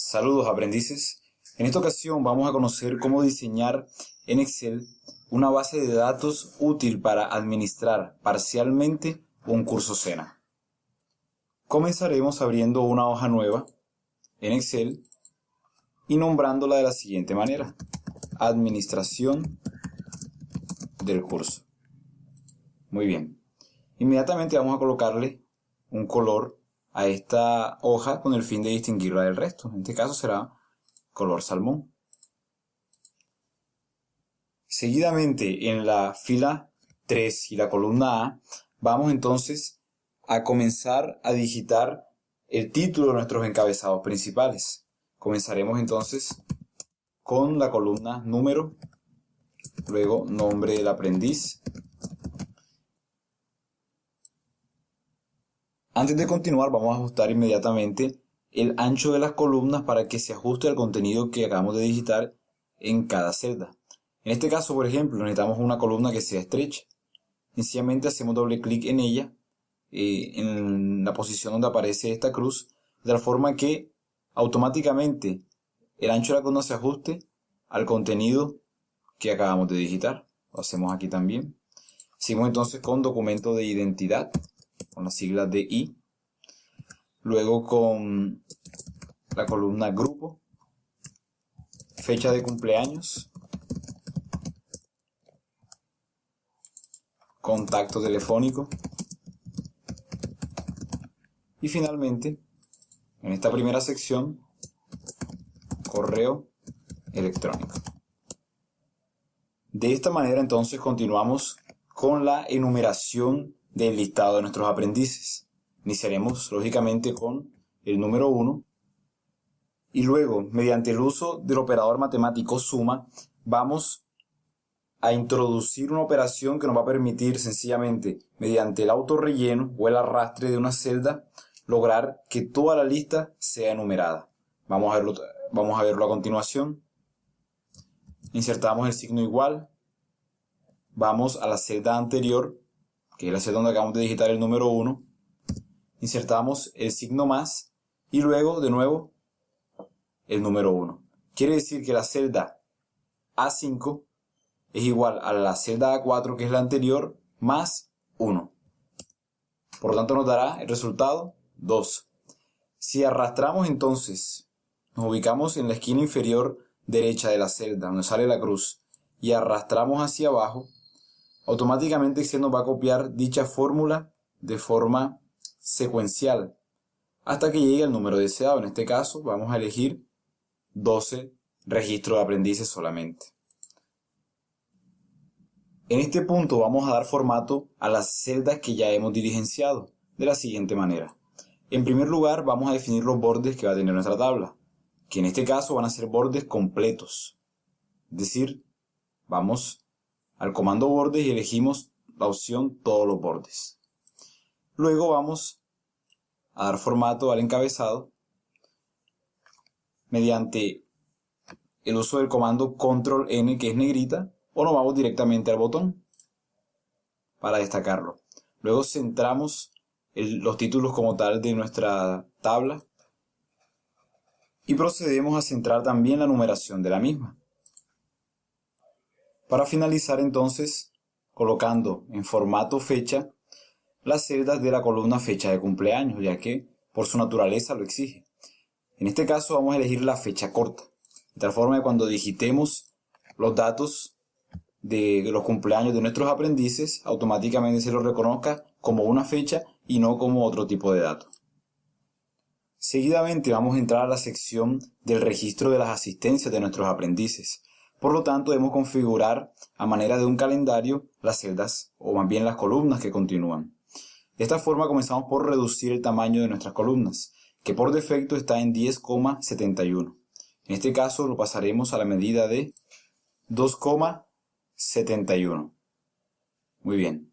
Saludos aprendices. En esta ocasión vamos a conocer cómo diseñar en Excel una base de datos útil para administrar parcialmente un curso SENA. Comenzaremos abriendo una hoja nueva en Excel y nombrándola de la siguiente manera: Administración del curso. Muy bien. Inmediatamente vamos a colocarle un color a esta hoja con el fin de distinguirla del resto. En este caso será color salmón. Seguidamente, en la fila 3 y la columna A, vamos entonces a comenzar a digitar el título de nuestros encabezados principales. Comenzaremos entonces con la columna número, luego nombre del aprendiz. Antes de continuar, vamos a ajustar inmediatamente el ancho de las columnas para que se ajuste al contenido que acabamos de digitar en cada celda. En este caso, por ejemplo, necesitamos una columna que sea estrecha. Sencillamente hacemos doble clic en ella, en la posición donde aparece esta cruz, de tal forma que automáticamente el ancho de la columna se ajuste al contenido que acabamos de digitar. Lo hacemos aquí también. Seguimos entonces con documento de identidad, con las siglas de I, luego con la columna grupo, fecha de cumpleaños, contacto telefónico y finalmente, en esta primera sección, correo electrónico. De esta manera entonces continuamos con la enumeración del listado de nuestros aprendices. Iniciaremos lógicamente con el número 1 y luego, mediante el uso del operador matemático suma, vamos a introducir una operación que nos va a permitir sencillamente, mediante el autorrelleno o el arrastre de una celda, lograr que toda la lista sea enumerada. Vamos a verlo a continuación. Insertamos el signo igual, vamos a la celda anterior, que es la celda donde acabamos de digitar el número 1, insertamos el signo más y luego de nuevo el número 1. Quiere decir que la celda A5 es igual a la celda A4, que es la anterior, más 1. Por lo tanto nos dará el resultado 2. Si arrastramos entonces, nos ubicamos en la esquina inferior derecha de la celda, donde sale la cruz, y arrastramos hacia abajo, automáticamente Excel nos va a copiar dicha fórmula de forma secuencial hasta que llegue al número deseado. En este caso vamos a elegir 12 registros de aprendices solamente. En este punto vamos a dar formato a las celdas que ya hemos diligenciado de la siguiente manera. En primer lugar vamos a definir los bordes que va a tener nuestra tabla, que en este caso van a ser bordes completos. Es decir, vamos al comando bordes y elegimos la opción todos los bordes. Luego vamos a dar formato al encabezado mediante el uso del comando control N, que es negrita, o nos vamos directamente al botón para destacarlo. Luego centramos los títulos como tal de nuestra tabla y procedemos a centrar también la numeración de la misma. Para finalizar entonces, colocando en formato fecha las celdas de la columna fecha de cumpleaños, ya que por su naturaleza lo exige. En este caso vamos a elegir la fecha corta, de tal forma que cuando digitemos los datos de los cumpleaños de nuestros aprendices, automáticamente se los reconozca como una fecha y no como otro tipo de dato. Seguidamente vamos a entrar a la sección del registro de las asistencias de nuestros aprendices. Por lo tanto, debemos configurar a manera de un calendario las celdas, o más bien las columnas que continúan. De esta forma comenzamos por reducir el tamaño de nuestras columnas, que por defecto está en 10,71. En este caso lo pasaremos a la medida de 2,71. Muy bien.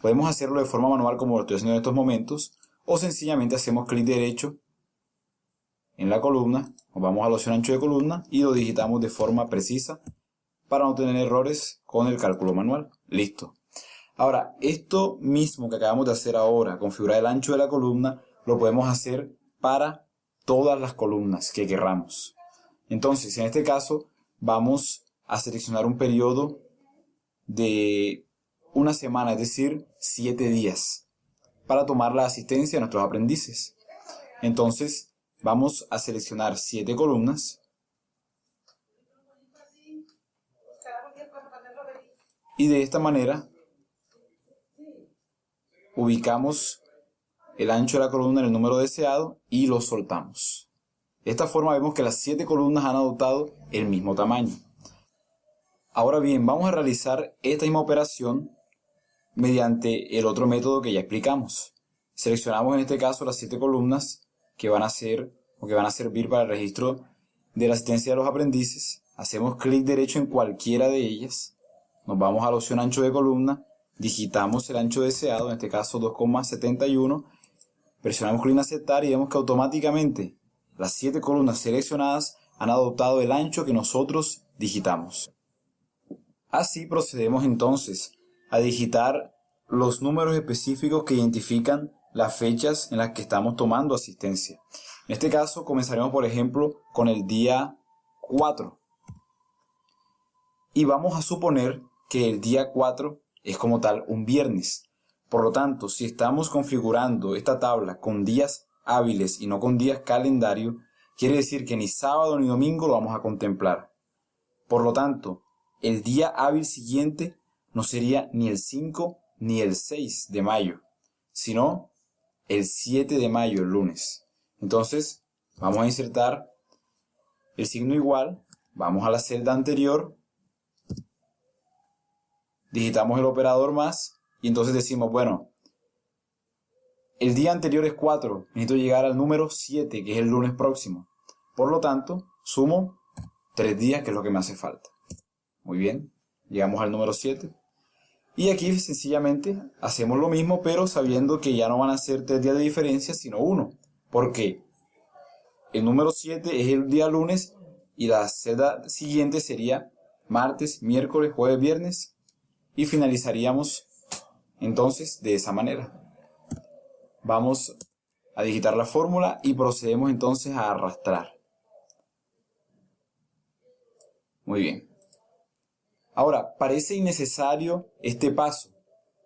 Podemos hacerlo de forma manual como lo estoy haciendo en estos momentos, o sencillamente hacemos clic derecho en la columna, nos vamos a la opción ancho de columna y lo digitamos de forma precisa para no tener errores con el cálculo manual. Listo. Ahora, esto mismo que acabamos de hacer ahora, configurar el ancho de la columna, lo podemos hacer para todas las columnas que querramos. Entonces, en este caso, vamos a seleccionar un periodo de una semana, es decir, 7 días, para tomar la asistencia de nuestros aprendices. Entonces, vamos a seleccionar 7 columnas y de esta manera ubicamos el ancho de la columna en el número deseado y lo soltamos. De esta forma vemos que las 7 columnas han adoptado el mismo tamaño. Ahora bien, vamos a realizar esta misma operación mediante el otro método que ya explicamos. Seleccionamos en este caso las 7 columnas que van a servir para el registro de la asistencia de los aprendices. Hacemos clic derecho en cualquiera de ellas. Nos vamos a la opción ancho de columna. Digitamos el ancho deseado, en este caso 2,71. Presionamos clic en aceptar y vemos que automáticamente las 7 columnas seleccionadas han adoptado el ancho que nosotros digitamos. Así procedemos entonces a digitar los números específicos que identifican las fechas en las que estamos tomando asistencia. En este caso comenzaremos, por ejemplo, con el día 4. Y vamos a suponer que el día 4 es como tal un viernes. Por lo tanto, si estamos configurando esta tabla con días hábiles y no con días calendario, quiere decir que ni sábado ni domingo lo vamos a contemplar. Por lo tanto, el día hábil siguiente no sería ni el 5 ni el 6 de mayo, sino el 7 de mayo, el lunes. Entonces, vamos a insertar el signo igual, vamos a la celda anterior, digitamos el operador más y entonces decimos, bueno, el día anterior es 4, necesito llegar al número 7, que es el lunes próximo. Por lo tanto, sumo 3 días, que es lo que me hace falta. Muy bien, llegamos al número 7. Y aquí sencillamente hacemos lo mismo, pero sabiendo que ya no van a ser 3 días de diferencia, sino 1. Porque el número 7 es el día lunes y la celda siguiente sería martes, miércoles, jueves, viernes. Y finalizaríamos entonces de esa manera. Vamos a digitar la fórmula y procedemos entonces a arrastrar. Muy bien. Ahora, parece innecesario este paso,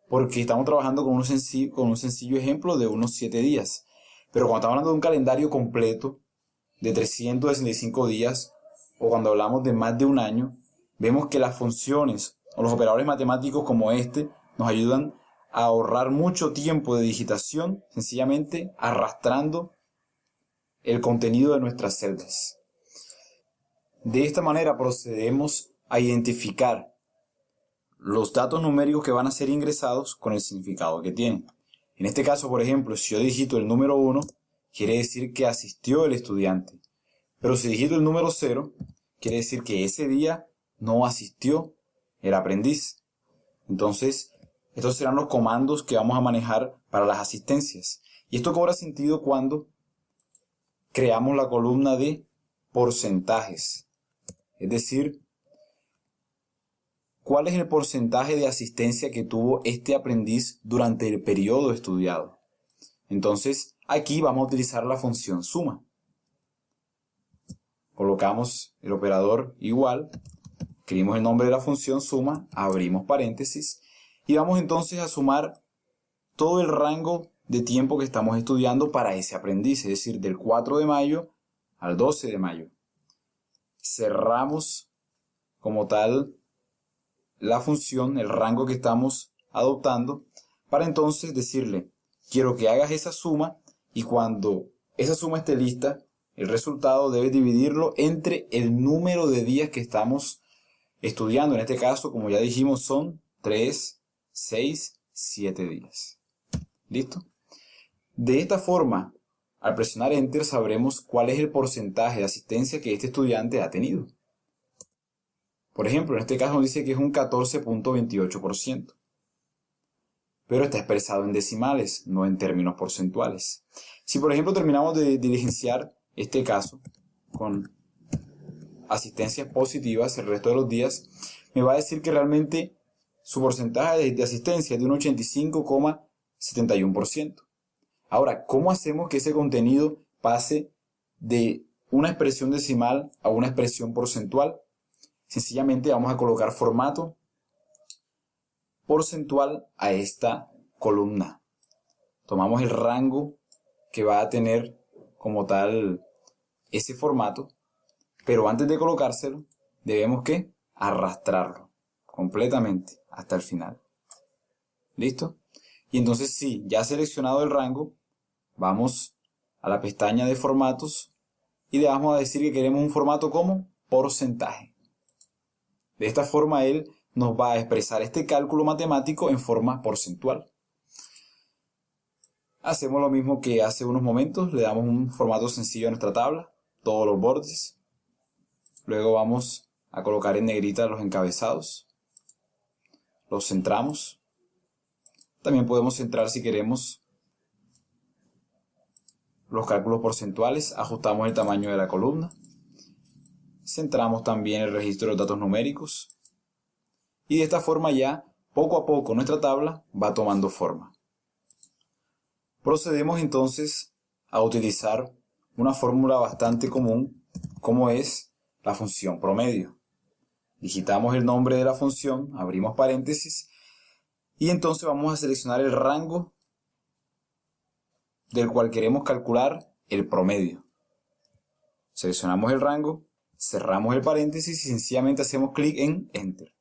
porque estamos trabajando con un sencillo ejemplo de unos 7 días. Pero cuando estamos hablando de un calendario completo de 365 días, o cuando hablamos de más de un año, vemos que las funciones o los operadores matemáticos como este nos ayudan a ahorrar mucho tiempo de digitación, sencillamente arrastrando el contenido de nuestras celdas. De esta manera procedemos a identificar los datos numéricos que van a ser ingresados con el significado que tienen. En este caso, por ejemplo, si yo digito el número 1, quiere decir que asistió el estudiante. Pero si digito el número 0, quiere decir que ese día no asistió el aprendiz. Entonces, estos serán los comandos que vamos a manejar para las asistencias. Y esto cobra sentido cuando creamos la columna de porcentajes. Es decir, ¿cuál es el porcentaje de asistencia que tuvo este aprendiz durante el periodo estudiado? Entonces, aquí vamos a utilizar la función suma. Colocamos el operador igual, escribimos el nombre de la función suma, abrimos paréntesis y vamos entonces a sumar todo el rango de tiempo que estamos estudiando para ese aprendiz, es decir, del 4 de mayo al 12 de mayo. Cerramos como tal la función, el rango que estamos adoptando, para entonces decirle, quiero que hagas esa suma y cuando esa suma esté lista, el resultado debes dividirlo entre el número de días que estamos estudiando. En este caso, como ya dijimos, son 3, 6, 7 días. ¿Listo? De esta forma, al presionar Enter sabremos cuál es el porcentaje de asistencia que este estudiante ha tenido. Por ejemplo, en este caso nos dice que es un 14.28%. Pero está expresado en decimales, no en términos porcentuales. Si por ejemplo terminamos de diligenciar este caso con asistencias positivas el resto de los días, me va a decir que realmente su porcentaje de asistencia es de un 85,71%. Ahora, ¿cómo hacemos que ese contenido pase de una expresión decimal a una expresión porcentual, sencillamente vamos a colocar formato porcentual a esta columna. Tomamos el rango que va a tener como tal ese formato, pero antes de colocárselo debemos que arrastrarlo completamente hasta el final. ¿Listo? Y entonces sí, ya seleccionado el rango, vamos a la pestaña de formatos y le vamos a decir que queremos un formato como porcentaje. De esta forma él nos va a expresar este cálculo matemático en forma porcentual. Hacemos lo mismo que hace unos momentos, le damos un formato sencillo a nuestra tabla, todos los bordes. Luego vamos a colocar en negrita los encabezados. Los centramos. También podemos centrar si queremos los cálculos porcentuales. Ajustamos el tamaño de la columna. Centramos también el registro de los datos numéricos. Y de esta forma ya, poco a poco, nuestra tabla va tomando forma. Procedemos entonces a utilizar una fórmula bastante común, como es la función promedio. Digitamos el nombre de la función, abrimos paréntesis, y entonces vamos a seleccionar el rango del cual queremos calcular el promedio. Seleccionamos el rango, cerramos el paréntesis y sencillamente hacemos clic en Enter.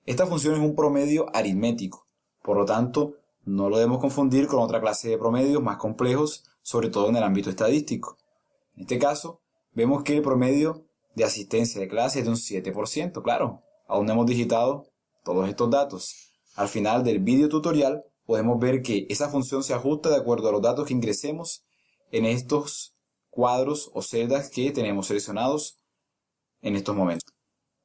Esta función es un promedio aritmético, por lo tanto no lo debemos confundir con otra clase de promedios más complejos, sobre todo en el ámbito estadístico. En este caso, vemos que el promedio de asistencia de clase es de un 7%, claro, aún no hemos digitado todos estos datos. Al final del video tutorial podemos ver que esa función se ajusta de acuerdo a los datos que ingresemos en estos cuadros o celdas que tenemos seleccionados en estos momentos.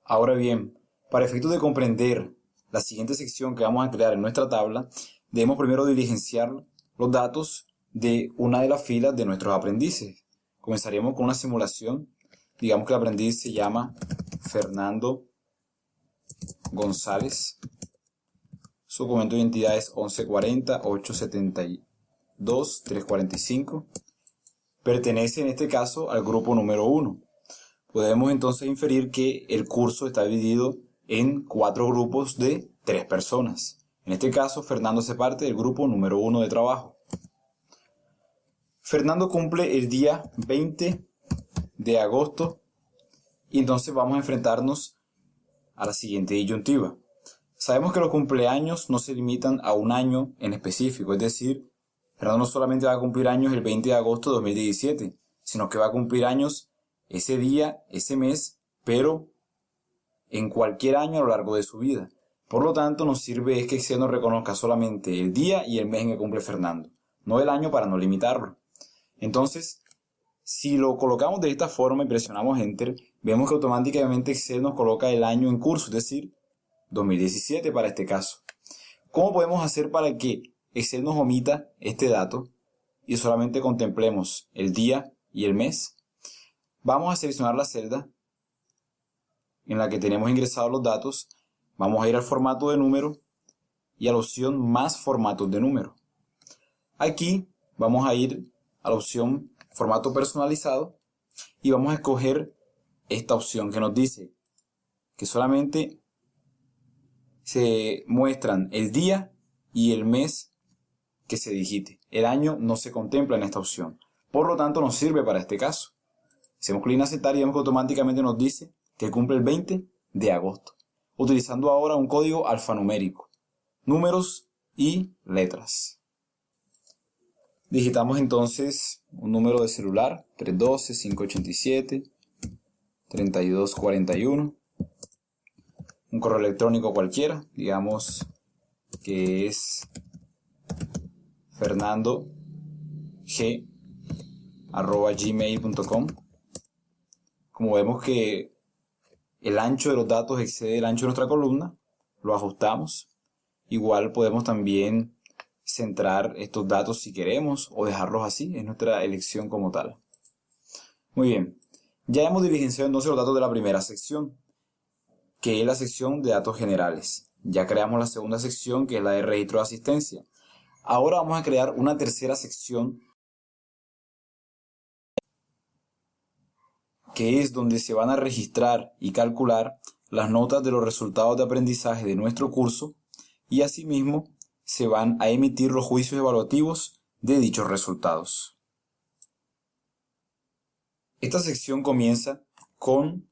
Ahora bien, para efectos de comprender la siguiente sección que vamos a crear en nuestra tabla, debemos primero diligenciar los datos de una de las filas de nuestros aprendices. Comenzaremos con una simulación. Digamos que el aprendiz se llama Fernando González. Su documento de identidad es 1140 872 345. Pertenece en este caso al grupo número 1. Podemos entonces inferir que el curso está dividido en 4 grupos de 3 personas. En este caso, Fernando hace parte del grupo número 1 de trabajo. Fernando cumple el día 20 de agosto y entonces vamos a enfrentarnos a la siguiente disyuntiva. Sabemos que los cumpleaños no se limitan a un año en específico, es decir, Fernando no solamente va a cumplir años el 20 de agosto de 2017, sino que va a cumplir años ese día, ese mes, pero en cualquier año a lo largo de su vida. Por lo tanto, nos sirve es que Excel nos reconozca solamente el día y el mes en que cumple Fernando, no el año para no limitarlo. Entonces, si lo colocamos de esta forma y presionamos Enter, vemos que automáticamente Excel nos coloca el año en curso, es decir, 2017 para este caso. ¿Cómo podemos hacer para que Excel nos omita este dato y solamente contemplemos el día y el mes? Vamos a seleccionar la celda en la que tenemos ingresados los datos, vamos a ir al formato de número y a la opción más formatos de número. Aquí vamos a ir a la opción formato personalizado y vamos a escoger esta opción que nos dice que solamente se muestran el día y el mes que se digite. El año no se contempla en esta opción. Por lo tanto, nos sirve para este caso. Hacemos clic en aceptar y vemos que automáticamente nos dice que cumple el 20 de agosto. Utilizando ahora un código alfanumérico. Números y letras. Digitamos entonces un número de celular. 312-587-3241. Un correo electrónico cualquiera, digamos que es fernandog@gmail.com. Como vemos que el ancho de los datos excede el ancho de nuestra columna, lo ajustamos. Igual podemos también centrar estos datos si queremos o dejarlos así, es nuestra elección como tal. Muy bien, ya hemos diligenciado entonces los datos de la primera sección, que es la sección de datos generales. Ya creamos la segunda sección, que es la de registro de asistencia. Ahora vamos a crear una tercera sección que es donde se van a registrar y calcular las notas de los resultados de aprendizaje de nuestro curso, y asimismo se van a emitir los juicios evaluativos de dichos resultados. Esta sección comienza con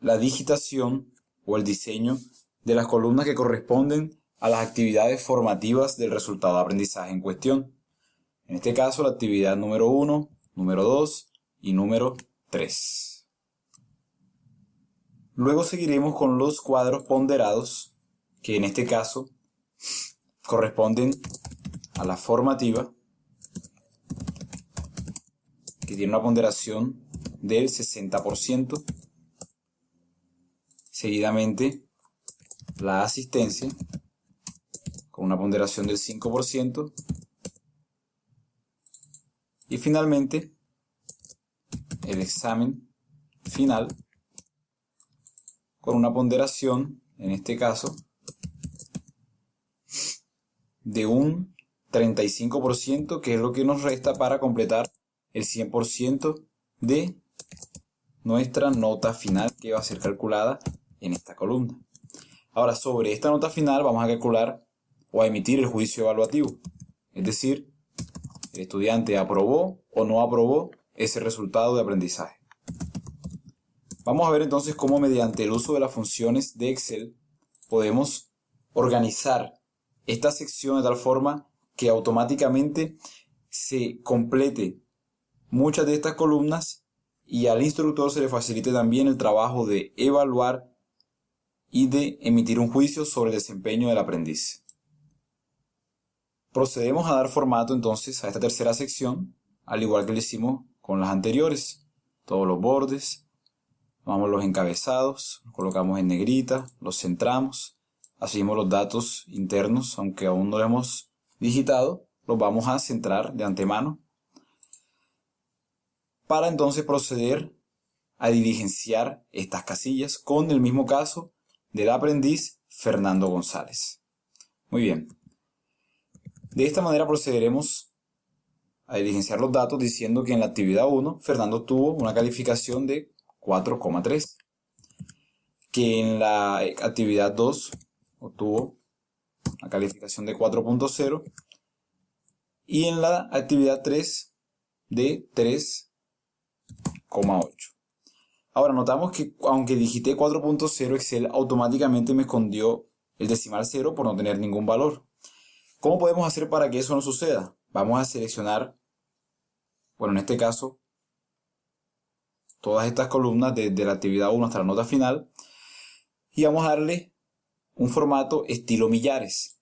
la digitación o el diseño de las columnas que corresponden a las actividades formativas del resultado de aprendizaje en cuestión. En este caso, la actividad número 1, número 2 y número 3. Luego seguiremos con los cuadros ponderados, que en este caso corresponden a la formativa, que tiene una ponderación del 60%. Seguidamente, la asistencia, con una ponderación del 5%. Y finalmente, el examen final, con una ponderación, en este caso, de un 35%, que es lo que nos resta para completar el 100% de nuestra nota final, que va a ser calculada en esta columna. Ahora, sobre esta nota final vamos a calcular o a emitir el juicio evaluativo, es decir, el estudiante aprobó o no aprobó ese resultado de aprendizaje. Vamos a ver entonces cómo, mediante el uso de las funciones de Excel, podemos organizar esta sección de tal forma que automáticamente se complete muchas de estas columnas y al instructor se le facilite también el trabajo de evaluar y de emitir un juicio sobre el desempeño del aprendiz. Procedemos a dar formato entonces a esta tercera sección, al igual que lo hicimos con las anteriores. Todos los bordes, tomamos los encabezados, los colocamos en negrita, los centramos, asimismo los datos internos, aunque aún no los hemos digitado, los vamos a centrar de antemano, para entonces proceder a diligenciar estas casillas con el mismo caso del aprendiz Fernando González. Muy bien. De esta manera procederemos a diligenciar los datos diciendo que en la actividad 1 Fernando tuvo una calificación de 4,3, que en la actividad 2 obtuvo una calificación de 4,0 y en la actividad 3 de 3,8. Ahora notamos que aunque digité 4,0, Excel automáticamente me escondió el decimal 0 por no tener ningún valor. ¿Cómo podemos hacer para que eso no suceda? Vamos a seleccionar, bueno, en este caso, todas estas columnas desde la actividad 1 hasta la nota final, y vamos a darle un formato estilo millares.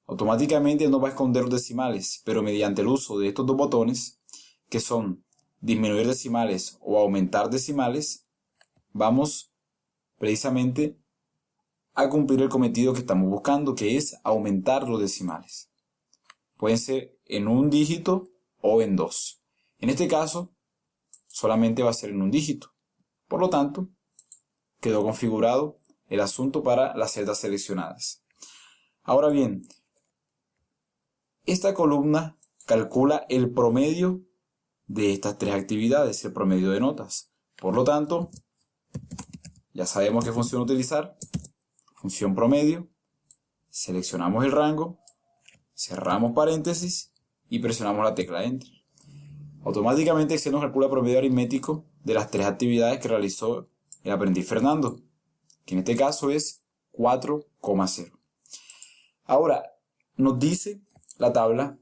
Automáticamente nos va a esconder los decimales, pero mediante el uso de estos dos botones, que son disminuir decimales o aumentar decimales, vamos precisamente a cumplir el cometido que estamos buscando, que es aumentar los decimales. Pueden ser en un dígito o en dos. En este caso, solamente va a ser en un dígito. Por lo tanto, quedó configurado el asunto para las celdas seleccionadas. Ahora bien, esta columna calcula el promedio de estas tres actividades, el promedio de notas. Por lo tanto, ya sabemos qué función utilizar. Función promedio, seleccionamos el rango, cerramos paréntesis y presionamos la tecla Enter. Automáticamente Excel nos calcula el promedio aritmético de las tres actividades que realizó el aprendiz Fernando, que en este caso es 4,0. Ahora, nos dice la tabla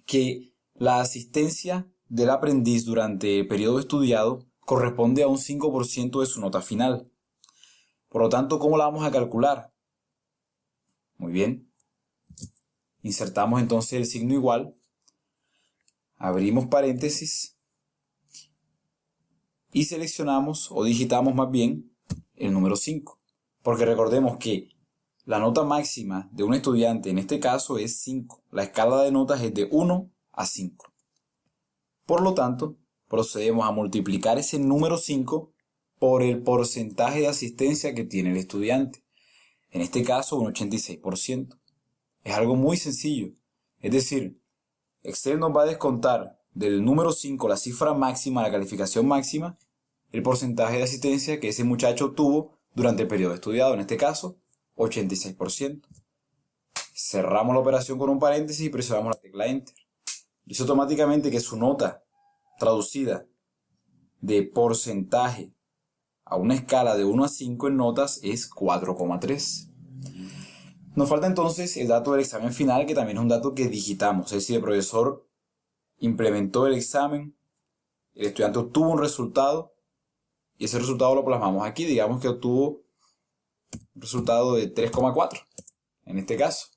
que la asistencia del aprendiz durante el periodo estudiado corresponde a un 5% de su nota final. Por lo tanto, ¿cómo la vamos a calcular? Muy bien. Insertamos entonces el signo igual. Abrimos paréntesis. Y seleccionamos, o digitamos más bien, el número 5. Porque recordemos que la nota máxima de un estudiante en este caso es 5. La escala de notas es de 1 a 5. Por lo tanto, procedemos a multiplicar ese número 5 por el porcentaje de asistencia que tiene el estudiante. En este caso, un 86%. Es algo muy sencillo. Es decir, Excel nos va a descontar del número 5 la cifra máxima, la calificación máxima, el porcentaje de asistencia que ese muchacho obtuvo durante el periodo estudiado, en este caso, 86%. Cerramos la operación con un paréntesis y presionamos la tecla Enter. Dice automáticamente que su nota traducida de porcentaje a una escala de 1 a 5 en notas es 4,3. Nos falta entonces el dato del examen final, que también es un dato que digitamos. Es decir, el profesor implementó el examen, el estudiante obtuvo un resultado y ese resultado lo plasmamos aquí. Digamos que obtuvo un resultado de 3,4 en este caso.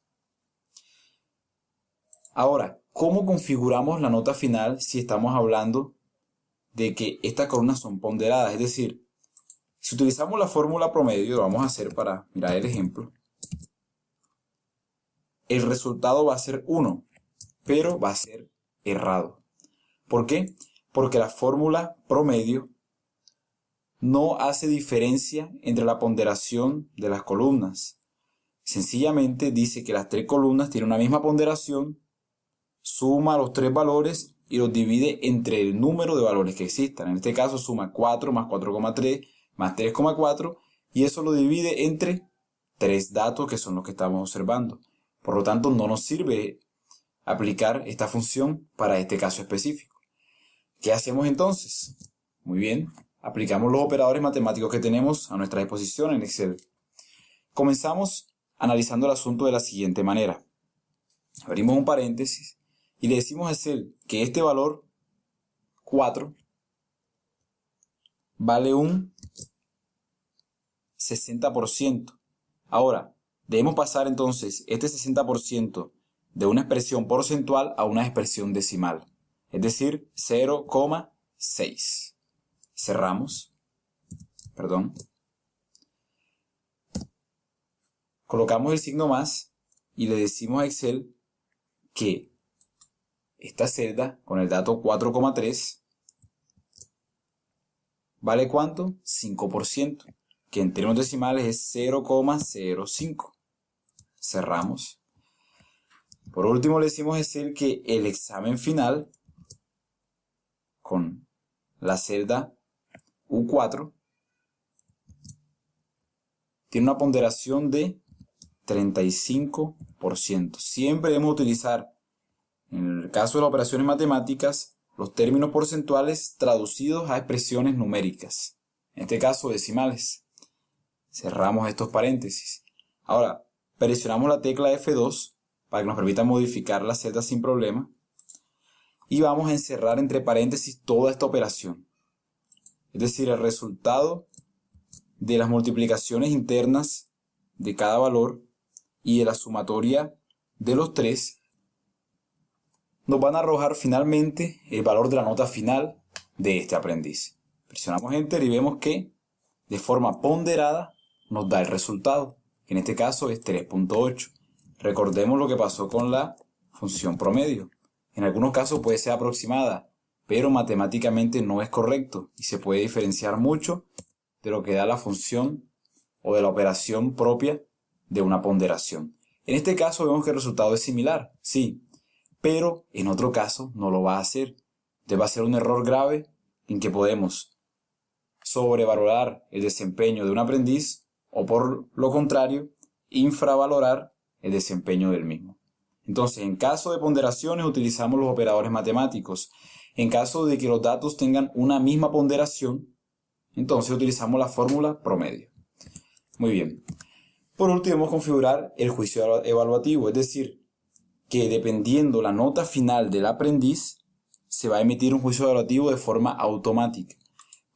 Ahora, ¿cómo configuramos la nota final si estamos hablando de que estas columnas son ponderadas? Es decir, si utilizamos la fórmula promedio, lo vamos a hacer para mirar el ejemplo, el resultado va a ser 1, pero va a ser errado. ¿Por qué? Porque la fórmula promedio no hace diferencia entre la ponderación de las columnas. Sencillamente dice que las 3 columnas tienen una misma ponderación, suma los 3 valores y los divide entre el número de valores que existan. En este caso suma 4 más 4,3 más 3,4 y eso lo divide entre 3 datos que son los que estamos observando. Por lo tanto, no nos sirve aplicar esta función para este caso específico. ¿Qué hacemos entonces? Muy bien, aplicamos los operadores matemáticos que tenemos a nuestra disposición en Excel. Comenzamos analizando el asunto de la siguiente manera. Abrimos un paréntesis y le decimos a Excel que este valor 4 vale un 60%. Ahora, debemos pasar entonces este 60% de una expresión porcentual a una expresión decimal, es decir, 0,6. Cerramos. Colocamos el signo más y le decimos a Excel que esta celda con el dato 4,3 vale ¿cuánto? 5%, que en términos decimales es 0,05. Cerramos. Por último le decimos a Excel que el examen final con la celda U4 tiene una ponderación de 35%. Siempre debemos utilizar, en el caso de las operaciones matemáticas, los términos porcentuales traducidos a expresiones numéricas, en este caso decimales. Cerramos estos paréntesis. Ahora, presionamos la tecla F2 para que nos permita modificar la celda sin problema. Y vamos a encerrar entre paréntesis toda esta operación. Es decir, el resultado de las multiplicaciones internas de cada valor y de la sumatoria de los 3 nos van a arrojar finalmente el valor de la nota final de este aprendiz. Presionamos Enter y vemos que de forma ponderada nos da el resultado, que en este caso es 3,8. Recordemos lo que pasó con la función promedio. En algunos casos puede ser aproximada, pero matemáticamente no es correcto y se puede diferenciar mucho de lo que da la función o de la operación propia de una ponderación. En este caso vemos que el resultado es similar, sí, pero en otro caso no lo va a hacer. Entonces va a ser un error grave en que podemos sobrevalorar el desempeño de un aprendiz o por lo contrario, infravalorar el desempeño del mismo. Entonces, en caso de ponderaciones utilizamos los operadores matemáticos. En caso de que los datos tengan una misma ponderación, entonces utilizamos la fórmula promedio. Muy bien. Por último, debemos configurar el juicio evaluativo, es decir, que dependiendo la nota final del aprendiz, se va a emitir un juicio evaluativo de forma automática.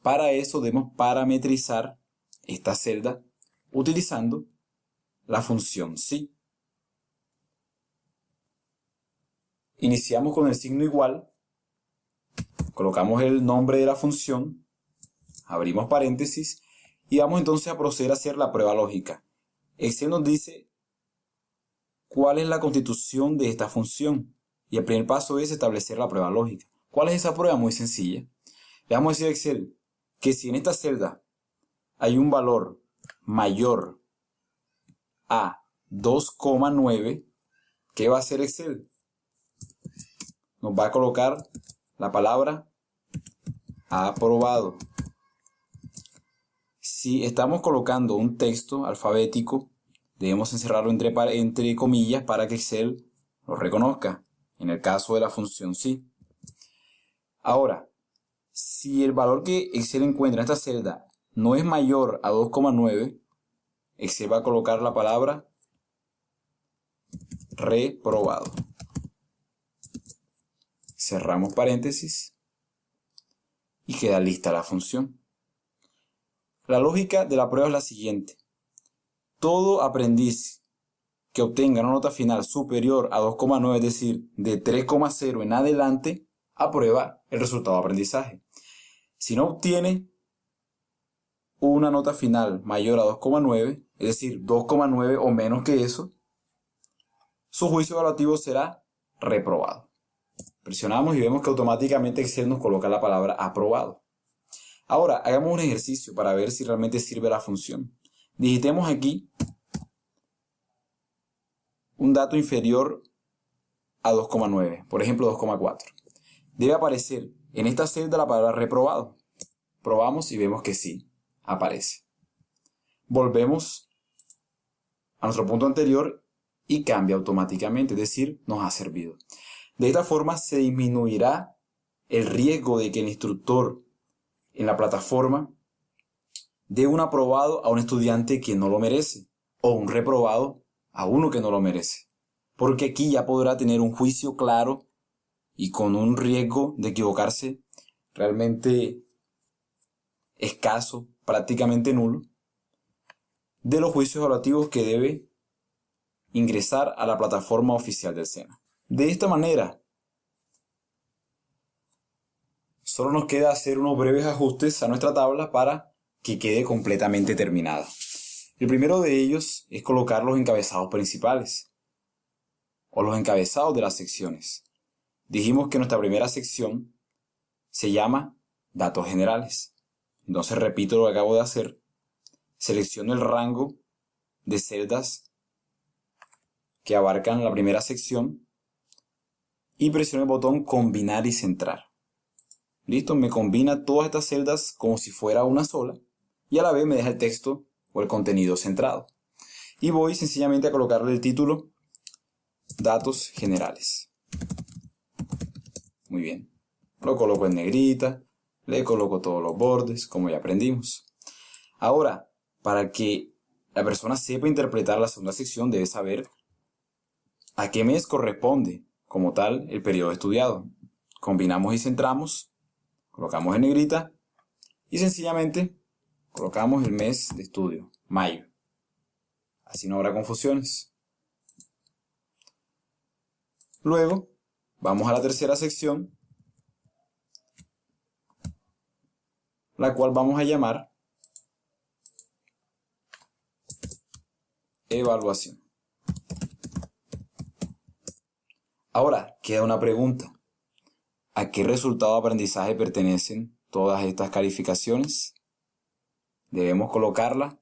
Para eso debemos parametrizar esta celda utilizando la función si. Iniciamos con el signo igual, colocamos el nombre de la función, abrimos paréntesis y vamos entonces a proceder a hacer la prueba lógica. Excel nos dice cuál es la constitución de esta función y el primer paso es establecer la prueba lógica. ¿Cuál es esa prueba? Muy sencilla. Le vamos a decir a Excel que si en esta celda hay un valor mayor a 2,9, ¿qué va a hacer Excel? Nos va a colocar la palabra aprobado. si estamos colocando un texto alfabético, debemos encerrarlo entre comillas para que Excel lo reconozca, en el caso de la función sí. Ahora, si el valor que Excel encuentra en esta celda no es mayor a 2,9, Excel va a colocar la palabra reprobado. Cerramos paréntesis y queda lista la función. La lógica de la prueba es la siguiente. Todo aprendiz que obtenga una nota final superior a 2,9, es decir, de 3,0 en adelante, aprueba el resultado de aprendizaje. Si no obtiene una nota final mayor a 2,9, es decir, 2,9 o menos que eso, su juicio evaluativo será reprobado. Presionamos y vemos que automáticamente Excel nos coloca la palabra aprobado. Ahora, hagamos un ejercicio para ver si realmente sirve la función. Digitemos aquí un dato inferior a 2,9, por ejemplo 2,4. Debe aparecer en esta celda la palabra reprobado. Probamos y vemos que sí, aparece. Volvemos a nuestro punto anterior y cambia automáticamente, es decir, nos ha servido. De esta forma se disminuirá el riesgo de que el instructor en la plataforma dé un aprobado a un estudiante que no lo merece o un reprobado a uno que no lo merece. Porque aquí ya podrá tener un juicio claro y con un riesgo de equivocarse realmente escaso, prácticamente nulo, de los juicios evaluativos que debe ingresar a la plataforma oficial del SENA. De esta manera, solo nos queda hacer unos breves ajustes a nuestra tabla para que quede completamente terminada. El primero de ellos es colocar los encabezados principales o los encabezados de las secciones. Dijimos que nuestra primera sección se llama datos generales. Entonces repito lo que acabo de hacer. Selecciono el rango de celdas que abarcan la primera sección y presiono el botón combinar y centrar. Listo, me combina todas estas celdas como si fuera una sola y a la vez me deja el texto o el contenido centrado. Y voy sencillamente a colocarle el título datos generales. Muy bien, lo coloco en negrita, le coloco todos los bordes como ya aprendimos. Ahora, para que la persona sepa interpretar la segunda sección debe saber a qué mes corresponde como tal el periodo estudiado. Combinamos y centramos, colocamos en negrita y sencillamente colocamos el mes de estudio, mayo. Así no habrá confusiones. Luego, vamos a la tercera sección, la cual vamos a llamar evaluación. Ahora, queda una pregunta. ¿A qué resultado de aprendizaje pertenecen todas estas calificaciones? Debemos colocarla,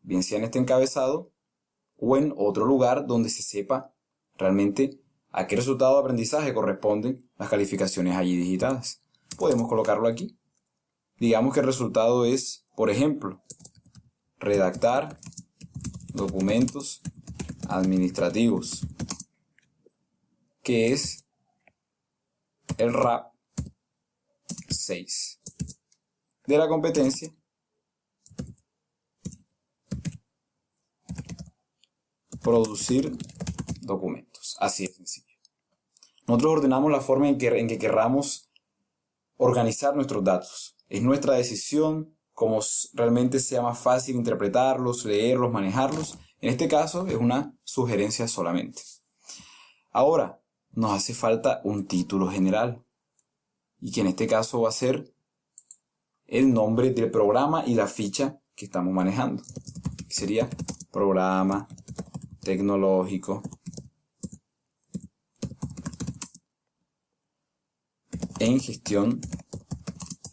bien sea en este encabezado o en otro lugar donde se sepa realmente a qué resultado de aprendizaje corresponden las calificaciones allí digitadas. Podemos colocarlo aquí. Digamos que el resultado es, por ejemplo, redactar documentos administrativos, que es el RAP 6 de la competencia producir documentos. Así de sencillo. Nosotros ordenamos la forma en que querramos organizar nuestros datos. Es nuestra decisión, como realmente sea más fácil interpretarlos, leerlos, manejarlos. En este caso es una sugerencia solamente. Ahora, nos hace falta un título general. Y que en este caso va a ser el nombre del programa y la ficha que estamos manejando. Que sería programa tecnológico en gestión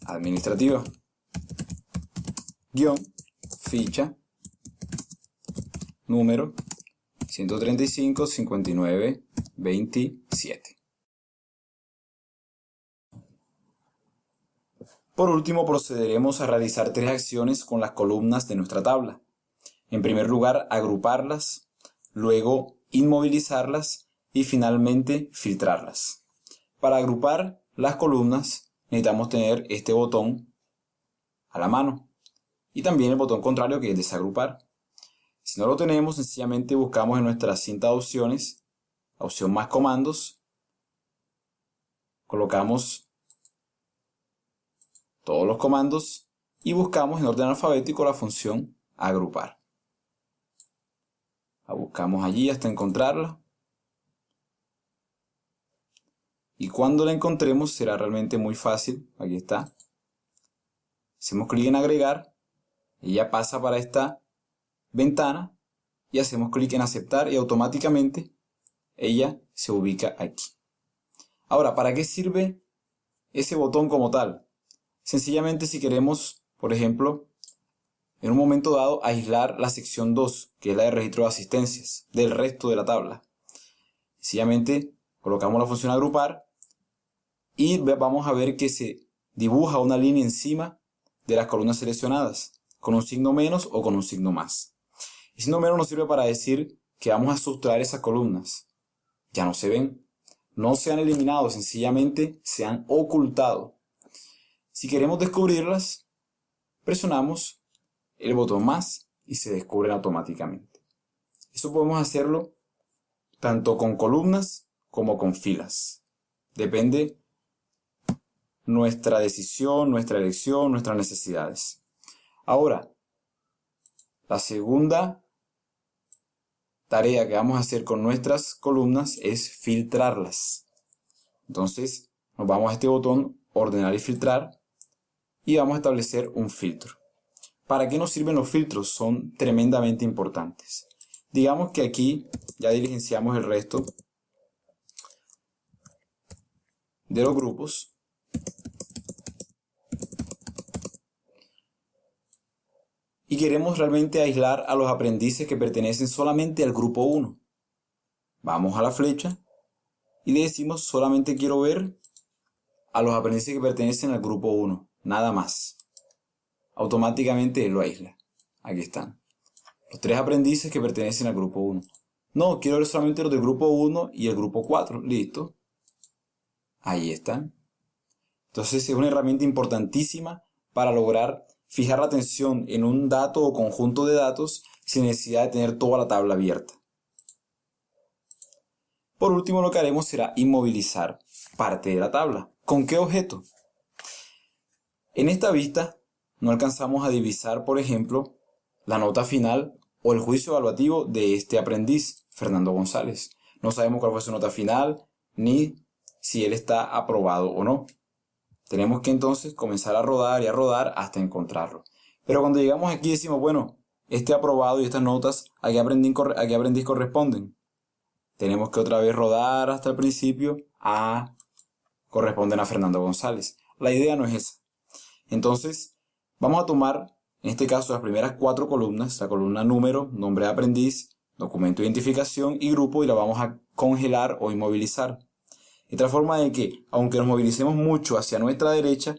administrativa. Guión, ficha, número 135 59 27. Por último, procederemos a realizar 3 acciones con las columnas de nuestra tabla. En primer lugar, agruparlas, luego inmovilizarlas y finalmente filtrarlas. Para agrupar las columnas necesitamos tener este botón a la mano y también el botón contrario, que es desagrupar. Si no lo tenemos, sencillamente buscamos en nuestra cinta de opciones la opción más comandos, colocamos todos los comandos y buscamos en orden alfabético la función agrupar. La buscamos allí hasta encontrarla. Y cuando la encontremos será realmente muy fácil. Aquí está. Hacemos clic en agregar. Ella pasa para esta ventana. Y hacemos clic en aceptar y automáticamente ella se ubica aquí. Ahora, ¿para qué sirve ese botón como tal? Sencillamente si queremos, por ejemplo, en un momento dado aislar la sección 2, que es la de registro de asistencias, del resto de la tabla. Sencillamente colocamos la función agrupar y vamos a ver que se dibuja una línea encima de las columnas seleccionadas, con un signo menos o con un signo más. El signo menos nos sirve para decir que vamos a sustraer esas columnas. Ya no se ven, no se han eliminado, sencillamente se han ocultado. Si queremos descubrirlas, presionamos el botón más y se descubren automáticamente. Eso podemos hacerlo tanto con columnas como con filas. Depende nuestra decisión, nuestra elección, nuestras necesidades. Ahora, la segunda tarea que vamos a hacer con nuestras columnas es filtrarlas. Entonces, nos vamos a este botón, ordenar y filtrar, y vamos a establecer un filtro. ¿Para qué nos sirven los filtros? Son tremendamente importantes. Digamos que aquí ya diligenciamos el resto de los grupos. Y queremos realmente aislar a los aprendices que pertenecen solamente al grupo 1. Vamos a la flecha y le decimos solamente quiero ver a los aprendices que pertenecen al grupo 1, nada más. Automáticamente lo aísla. Aquí están. Los 3 aprendices que pertenecen al grupo 1. No, quiero ver solamente los del grupo 1 y el grupo 4. Listo. Ahí están. Entonces es una herramienta importantísima para lograr fijar la atención en un dato o conjunto de datos sin necesidad de tener toda la tabla abierta. Por último, lo que haremos será inmovilizar parte de la tabla. ¿Con qué objeto? En esta vista no alcanzamos a divisar, por ejemplo, la nota final o el juicio evaluativo de este aprendiz, Fernando González. No sabemos cuál fue su nota final, ni si él está aprobado o no. Tenemos que entonces comenzar a rodar y a rodar hasta encontrarlo. Pero cuando llegamos aquí decimos, bueno, este aprobado y estas notas, ¿a qué aprendiz corresponden? Tenemos que otra vez rodar hasta el principio. Corresponden a Fernando González. La idea no es esa. Entonces, vamos a tomar, en este caso, las primeras 4 columnas, la columna número, nombre de aprendiz, documento de identificación y grupo, y la vamos a congelar o inmovilizar. De tal forma de que, aunque nos movilicemos mucho hacia nuestra derecha,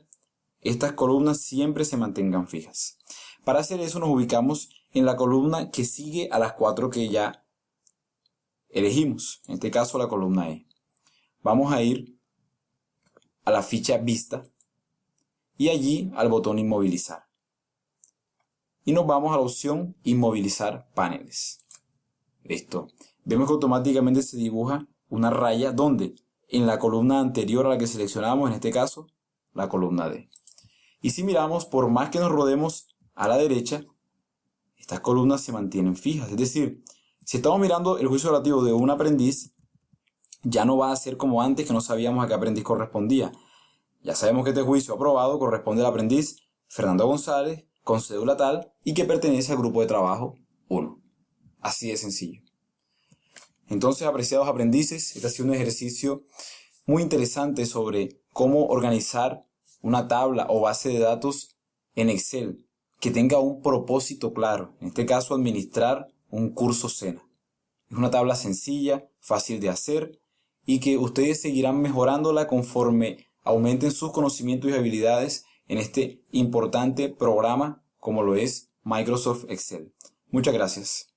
estas columnas siempre se mantengan fijas. Para hacer eso nos ubicamos en la columna que sigue a las 4 que ya elegimos. En este caso la columna E. Vamos a ir a la ficha vista y allí al botón inmovilizar. Y nos vamos a la opción inmovilizar paneles. Listo. Vemos que automáticamente se dibuja una raya donde en la columna anterior a la que seleccionamos, en este caso, la columna D. Y si miramos, por más que nos rodemos a la derecha, estas columnas se mantienen fijas. Es decir, si estamos mirando el juicio relativo de un aprendiz, ya no va a ser como antes que no sabíamos a qué aprendiz correspondía. Ya sabemos que este juicio aprobado corresponde al aprendiz Fernando González con cédula tal y que pertenece al grupo de trabajo 1. Así de sencillo. Entonces, apreciados aprendices, este ha sido un ejercicio muy interesante sobre cómo organizar una tabla o base de datos en Excel que tenga un propósito claro. En este caso, administrar un curso SENA. Es una tabla sencilla, fácil de hacer y que ustedes seguirán mejorándola conforme aumenten sus conocimientos y habilidades en este importante programa como lo es Microsoft Excel. Muchas gracias.